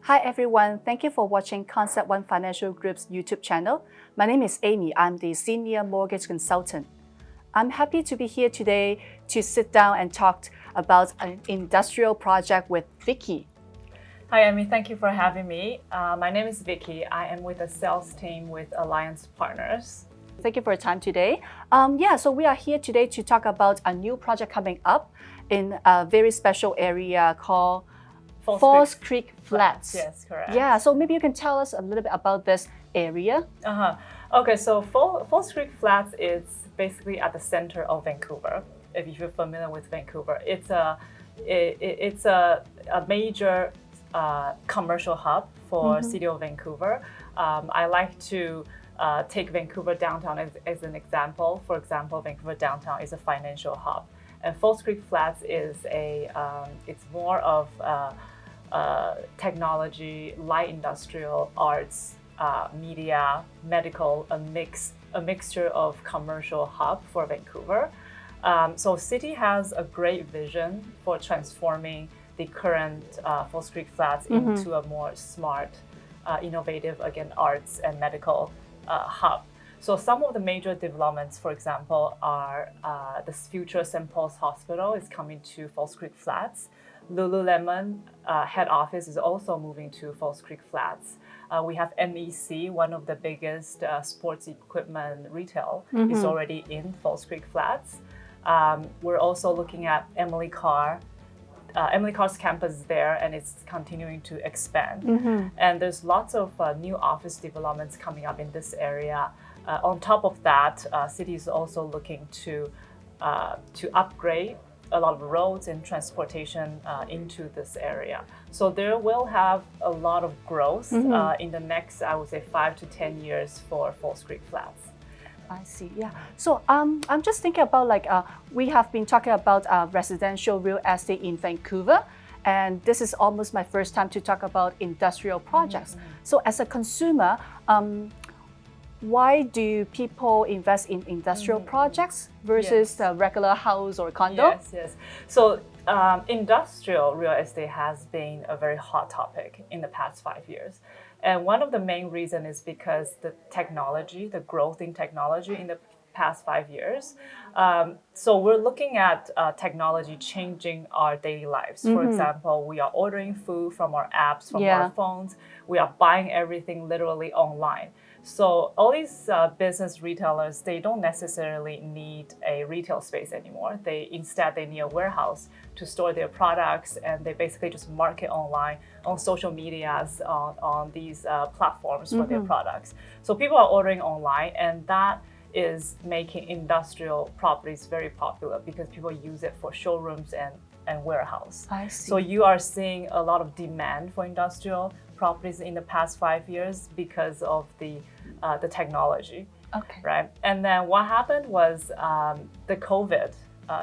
Hi everyone, thank you for watching Concept One Financial Group's YouTube channel. My name is Amy, I'm the Senior Mortgage Consultant. I'm happy to be here today to sit down and talk about an industrial project with Vicky. Hi Amy, thank you for having me. My name is Vicky. I am with the sales team with Alliance Partners. Thank you for your time today. So we are here today to talk about a new project coming up in a very special area called False Creek Flats. Yes, correct. Yeah, so maybe you can tell us a little bit about this area. Okay, so False Creek Flats is basically at the center of Vancouver. If you're familiar with Vancouver, it's a major commercial hub for City of Vancouver. I like to take Vancouver downtown as an example. For example, Vancouver downtown is a financial hub, and False Creek Flats is it's more of technology, light industrial, arts, media, medical, a mixture of commercial hub for Vancouver. So City has a great vision for transforming the current False Creek Flats into a more smart, innovative, again, arts and medical hub. So some of the major developments, for example, are the future St. Paul's Hospital is coming to False Creek Flats. Lululemon head office is also moving to False Creek Flats. We have MIC, one of the biggest sports equipment retail, is already in False Creek Flats. We're also looking at Emily Carr. Emily Carr's campus is there and it's continuing to expand. And there's lots of new office developments coming up in this area. On top of that, City is also looking to upgrade a lot of roads and transportation into this area. So there will have a lot of growth in the next, I would say, 5 to 10 years for False Creek Flats. I see, yeah. So I'm just thinking about we have been talking about residential real estate in Vancouver, and this is almost my first time to talk about industrial projects. So as a consumer, why do people invest in industrial projects versus a regular house or condo? Yes. So industrial real estate has been a very hot topic in the past 5 years. And one of the main reasons is because the growth in technology in the past 5 years. So we're looking at technology changing our daily lives. For example, we are ordering food from our apps, from our phones. We are buying everything literally online. So all these business retailers, they don't necessarily need a retail space anymore. Instead, they need a warehouse to store their products, and they basically just market online on social medias, on these platforms for their products. So people are ordering online, and that is making industrial properties very popular because people use it for showrooms and warehouse. I see. So you are seeing a lot of demand for industrial properties in the past 5 years because of the technology. Okay. Right. And then what happened was the COVID,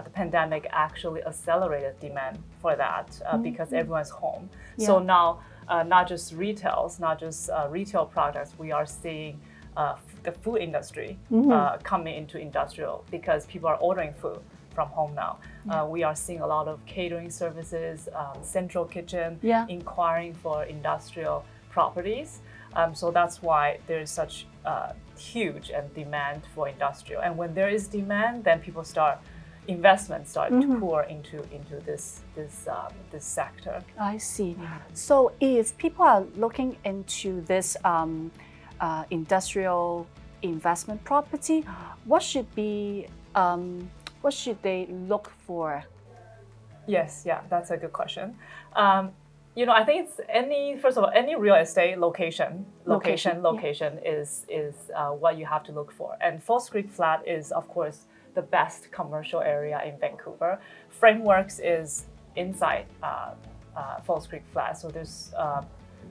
the pandemic actually accelerated demand for that because everyone's home. Yeah. So now, not just retail products, we are seeing the food industry coming into industrial because people are ordering food from home now. We are seeing a lot of catering services, central kitchen, inquiring for industrial properties. So that's why there's such huge demand for industrial. And when there is demand, then investments start to pour into this sector. I see. So if people are looking into this industrial investment property, what should they look for? Yes, that's a good question. I think it's any real estate location is what you have to look for. And False Creek Flat is, of course, the best commercial area in Vancouver. Frameworks is inside False Creek Flat, so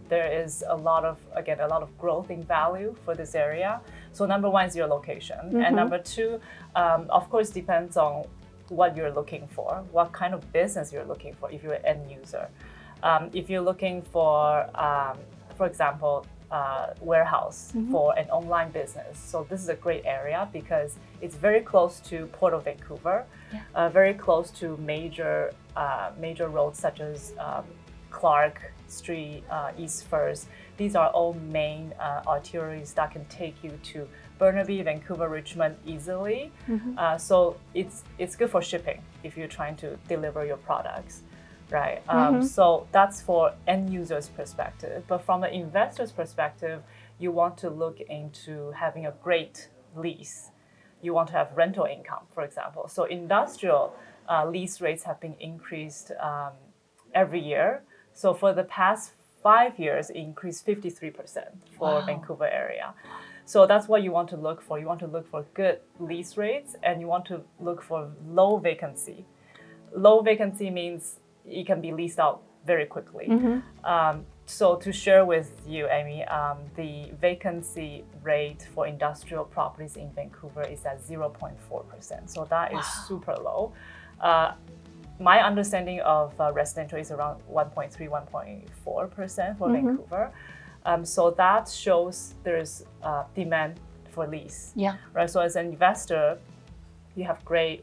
there is a lot of growth in value for this area. So number one is your location, and number two, of course, depends on what you're looking for, what kind of business you're looking for if you're an end user. If you're looking for example, warehouse for an online business. So this is a great area because it's very close to Port of Vancouver, very close to major roads such as Clark Street, East First. These are all main arteries that can take you to Burnaby, Vancouver, Richmond easily. So it's good for shipping if you're trying to deliver your products, right? So that's for end users' perspective. But from the investor's perspective, you want to look into having a great lease. You want to have rental income, for example. So industrial lease rates have been increased every year. So for the past 5 years, it increased 53% for Vancouver area. So that's what you want to look for. You want to look for good lease rates, and you want to look for low vacancy. Low vacancy means it can be leased out very quickly. So to share with you, Amy, the vacancy rate for industrial properties in Vancouver is at 0.4%. So that is super low. My understanding of residential is around 1.3, 1.4% for Vancouver. So that shows there's demand for lease. Yeah. Right. So as an investor, you have great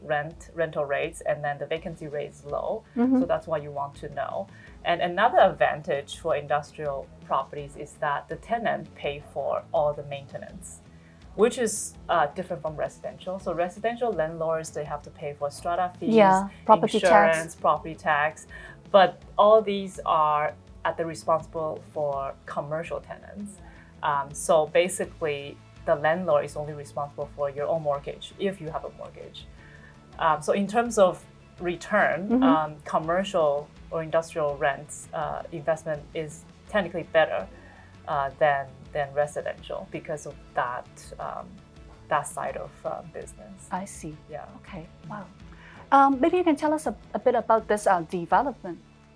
rental rates, and then the vacancy rate is low. So that's what you want to know. And another advantage for industrial properties is that the tenant pay for all the maintenance, which is different from residential. So residential landlords, they have to pay for strata fees, property insurance, tax. property tax. But all these are at the responsible for commercial tenants. So basically, the landlord is only responsible for your own mortgage, if you have a mortgage. So in terms of return, commercial or industrial rents investment is technically better than residential because of that side of business. I see. Yeah. Okay. Wow. Maybe you can tell us a bit about this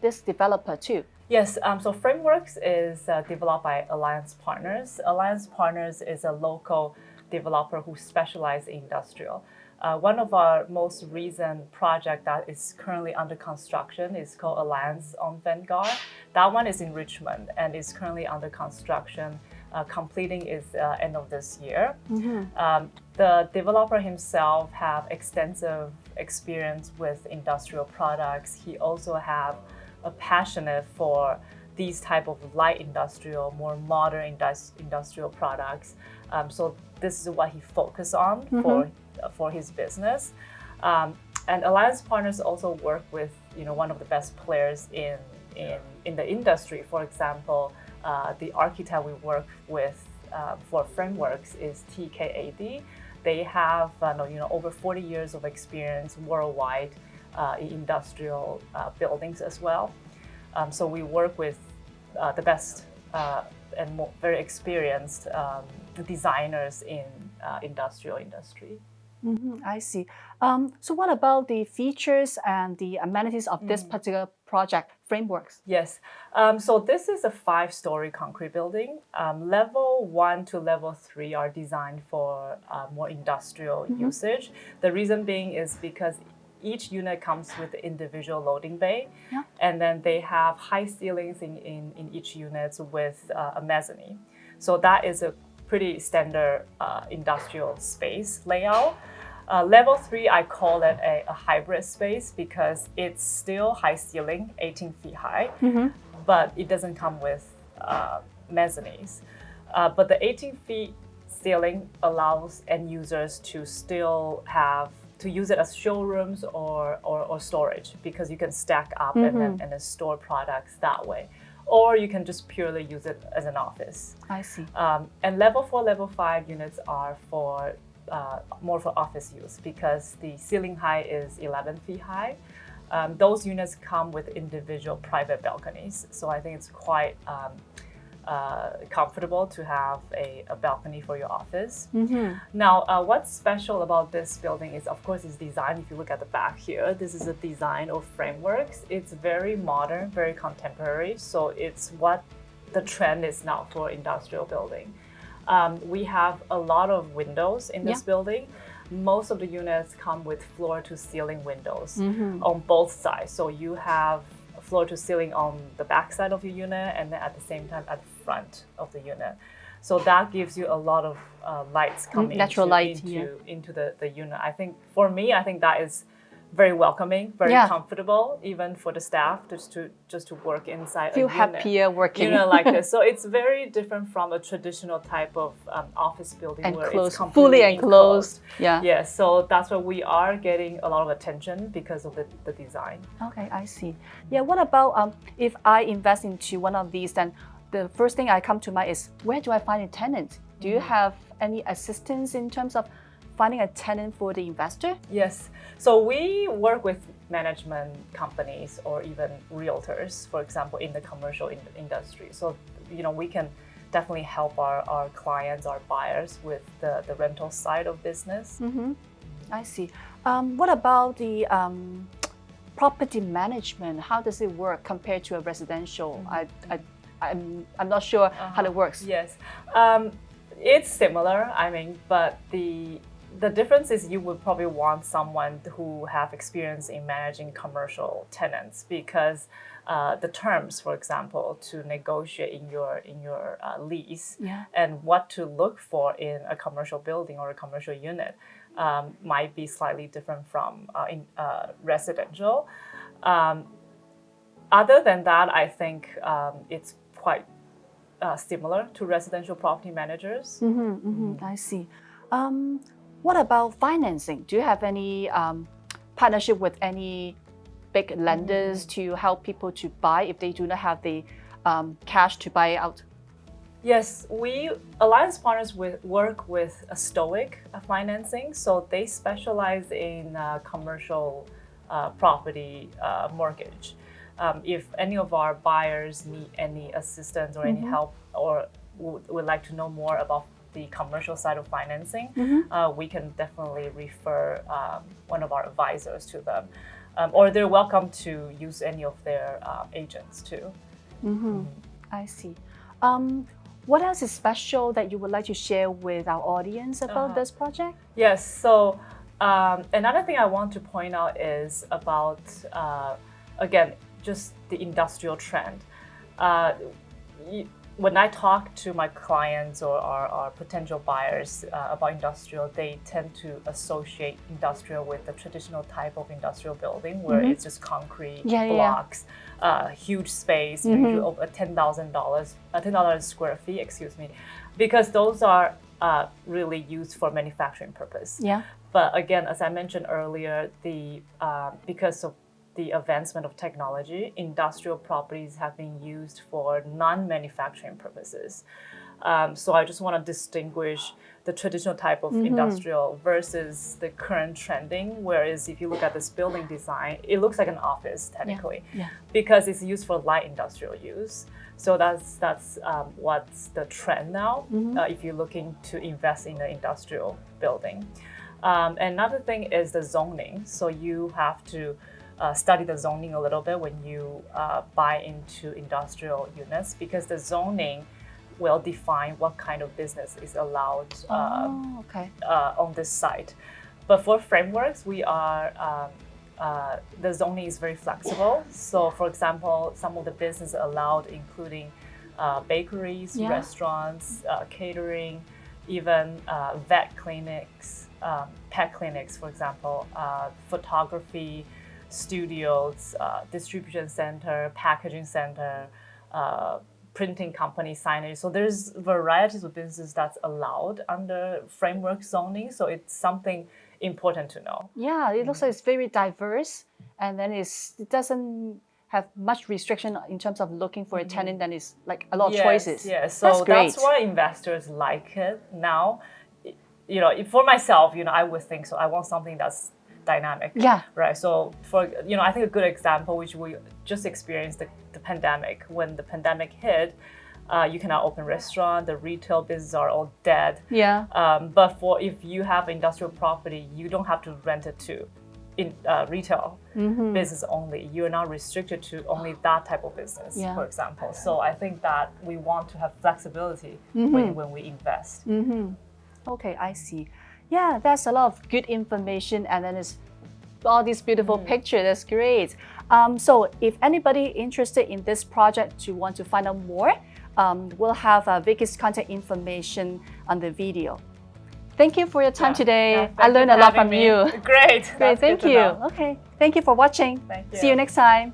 this developer too. Yes, so Frameworks is developed by Alliance Partners. Alliance Partners is a local developer who specializes in industrial. One of our most recent project that is currently under construction is called Alliance on Vanguard. That one is in Richmond and is currently under construction. Completing is end of this year. The developer himself have extensive experience with industrial products. He also have a passionate for these type of light industrial, more modern industrial products. So this is what he focused on for his business. And Alliance Partners also work with one of the best players in the industry. For example, the architect we work with for Frameworks is TKAD. They have over 40 years of experience worldwide in industrial buildings as well. So we work with the best and very experienced designers in industrial industry. I see. So what about the features and the amenities of this particular project, Frameworks? Yes. So this is a 5-story concrete building. Level 1 to level 3 are designed for more industrial usage. The reason being is because each unit comes with an individual loading bay, and then they have high ceilings in each unit with a mezzanine. So that is a pretty standard industrial space layout. Level 3, I call it a hybrid space because it's still high ceiling, 18 feet high, but it doesn't come with mezzanines. But the 18 feet ceiling allows end users to still to use it as showrooms or storage, because you can stack up and then store products that way. Or you can just purely use it as an office. I see. And level 4, level 5 units are more for office use because the ceiling height is 11 feet high. Those units come with individual private balconies. So I think it's quite comfortable to have a balcony for your office. Now, what's special about this building is, of course, its design. If you look at the back here, this is a design of Frameworks. It's very modern, very contemporary. So it's what the trend is now for industrial building. We have a lot of windows in this building. Most of the units come with floor-to-ceiling windows on both sides. So you have floor to ceiling on the back side of your unit, and then at the same time at the front of the unit. So that gives you a lot of lights coming natural light into the unit. I think for me, that is very welcoming, very Yeah. comfortable, even for the staff just to work inside. Feel a unit. happier working. Like this. So it's very different from a traditional type of office building where Enclosed, it's completely fully enclosed. Yeah. Yeah. So that's why we are getting a lot of attention because of the design. Okay, I see. Yeah. What about if I invest into one of these, then the first thing I come to mind is, where do I find a tenant? Do you have any assistance in terms of finding a tenant for the investor? Yes. So we work with management companies or even realtors, for example, in the commercial industry. So, we can definitely help our clients, our buyers with the rental side of business. I see. What about the property management? How does it work compared to a residential? I'm not sure how it works. Yes. It's similar, but the difference is you would probably want someone who have experience in managing commercial tenants, because the terms, for example, to negotiate in your lease and what to look for in a commercial building or a commercial unit might be slightly different from residential. Other than that, I think it's quite similar to residential property managers. I see. What about financing? Do you have any partnership with any big lenders to help people to buy if they do not have the cash to buy out? Yes, Alliance Partners work with a Stoic financing. So they specialize in commercial property mortgage. If any of our buyers need any assistance or any help, or would like to know more about the commercial side of financing, we can definitely refer one of our advisors to them. Or they're welcome to use any of their agents too. I see. What else is special that you would like to share with our audience about this project? Yes, so another thing I want to point out is about, again, just the industrial trend. When I talk to my clients or our potential buyers about industrial, they tend to associate industrial with the traditional type of industrial building where it's just concrete blocks, huge space, usually over $10,000 square feet, because those are really used for manufacturing purpose. Yeah. But again, as I mentioned earlier, because of the advancement of technology, industrial properties have been used for non-manufacturing purposes. So I just want to distinguish the traditional type of industrial versus the current trending. Whereas if you look at this building design, it looks like an office technically, because it's used for light industrial use. So that's what's the trend now. If you're looking to invest in an industrial building. Another thing is the zoning. So you have to study the zoning a little bit when you buy into industrial units, because the zoning will define what kind of business is allowed on this site. But for Frameworks, we are the zoning is very flexible. So, for example, some of the business allowed, including bakeries, restaurants, catering, even vet clinics, pet clinics, for example, photography studios, distribution center, packaging center, printing company, signage. So there's varieties of businesses that's allowed under framework zoning. So it's something important to know. Yeah, it looks like it's very diverse, and then it doesn't have much restriction in terms of looking for a tenant. Then it's like a lot of choices. Yes, so that's why investors like it now. For myself, I would think so. I want something that's dynamic. Yeah. Right. So I think a good example, which we just experienced the pandemic. When the pandemic hit, you cannot open restaurant, the retail business are all dead. Yeah. But if you have industrial property, you don't have to rent it to retail business only. You're not restricted to only that type of business, for example. So I think that we want to have flexibility when we invest. Okay, I see. Yeah, that's a lot of good information, and then it's all these beautiful pictures. That's great. So if anybody interested in this project to want to find out more, we'll have Vicky's contact information on the video. Thank you for your time today. Yeah, I learned a lot from me. you. Great. Great, thank you. Okay, thank you for watching. Thank you. See you next time.